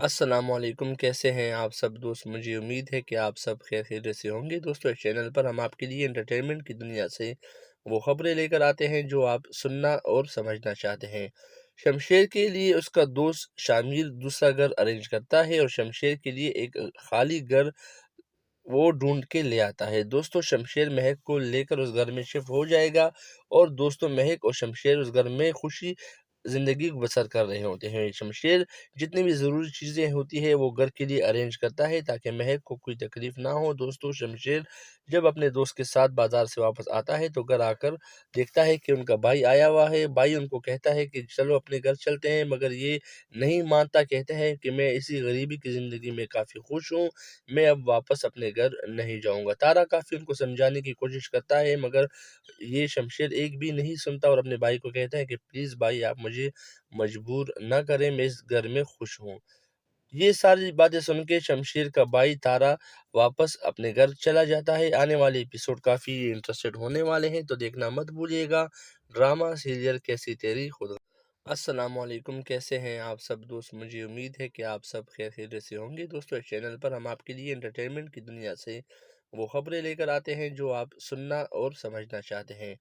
अस्सलामुअलैकुम, कैसे हैं आप सब दोस्त। मुझे उम्मीद है कि आप सब खैरियत से होंगे। दोस्तों, इस चैनल पर हम आपके लिए एंटरटेनमेंट की दुनिया से वो खबरें लेकर आते हैं जो आप सुनना और समझना चाहते हैं। शमशेर के लिए उसका दोस्त शामिर दूसरा घर अरेंज करता है और शमशेर के लिए एक खाली घर वो ढूंढ के ले आता है। दोस्तों, शमशेर महक को लेकर उस घर में शिफ्ट हो जाएगा और दोस्तों महक और शमशेर उस घर में खुशी ज़िंदगी बसर कर रहे होते हैं। शमशेर जितनी भी ज़रूरी चीज़ें होती है वो घर के लिए अरेंज करता है ताकि महक को कोई तकलीफ़ ना हो। दोस्तों, शमशेर जब अपने दोस्त के साथ बाज़ार से वापस आता है तो घर आकर देखता है कि उनका भाई आया हुआ है। भाई उनको कहता है कि चलो अपने घर चलते हैं, मगर ये नहीं मानता। कहता है कि मैं इसी गरीबी की ज़िंदगी में काफ़ी खुश हूँ, मैं अब वापस अपने घर नहीं जाऊँगा। तारा काफ़ी उनको समझाने की कोशिश करता है, मगर ये शमशेर एक भी नहीं सुनता और अपने भाई को कहता है कि प्लीज़ भाई, आप मुझे मजबूर ना करें, मैं इस घर में खुश हूँ। ये सारी बातें सुन के शमशेर का भाई तारा वापस अपने घर चला जाता है। आने वाले एपिसोड काफ़ी इंटरेस्टेड होने वाले हैं, तो देखना मत भूलिएगा। ड्रामा सीरियल कैसी तेरी खुद। अस्सलामुअलैकुम, कैसे हैं आप सब दोस्त। मुझे उम्मीद है कि आप सब खैरियत से होंगे। दोस्तों, इस चैनल पर हम आपके लिए एंटरटेनमेंट की दुनिया से वो खबरें लेकर आते हैं जो आप सुनना और समझना चाहते हैं।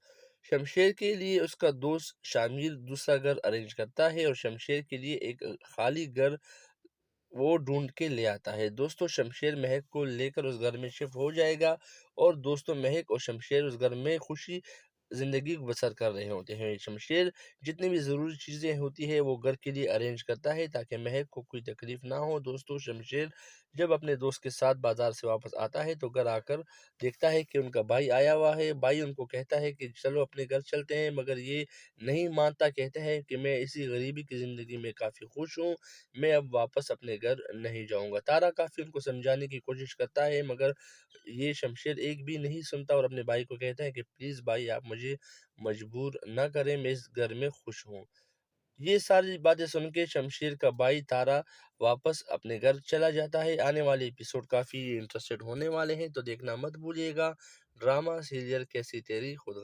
शमशेर के लिए उसका दोस्त शामिर दूसरा घर अरेंज करता है और शमशेर के लिए एक खाली घर वो ढूंढ के ले आता है। दोस्तों, शमशेर महक को लेकर उस घर में शिफ्ट हो जाएगा और दोस्तों महक और शमशेर उस घर में खुशी ज़िंदगी बसर कर रहे होते हैं। शमशेर जितनी भी ज़रूरी चीज़ें होती है वो घर के लिए अरेंज करता है ताकि महक को कोई तकलीफ़ ना हो। दोस्तों, शमशेर जब अपने दोस्त के साथ बाज़ार से वापस आता है तो घर आकर देखता है कि उनका भाई आया हुआ है। भाई उनको कहता है कि चलो अपने घर चलते हैं, मगर ये नहीं मानता। कहता है कि मैं इसी गरीबी की ज़िंदगी में काफ़ी खुश हूँ, मैं अब वापस अपने घर नहीं जाऊँगा। तारा काफ़ी उनको समझाने की कोशिश करता है, मगर ये शमशेर एक भी नहीं सुनता और अपने भाई को कहता है कि प्लीज़ भाई, आप मुझे मजबूर ना करें, मैं इस घर में खुश हूँ। ये सारी बातें सुन के शमशेर का भाई तारा वापस अपने घर चला जाता है। आने वाले एपिसोड काफ़ी इंटरेस्टेड होने वाले हैं, तो देखना मत भूलिएगा। ड्रामा सीरियल कैसी तेरी खुद।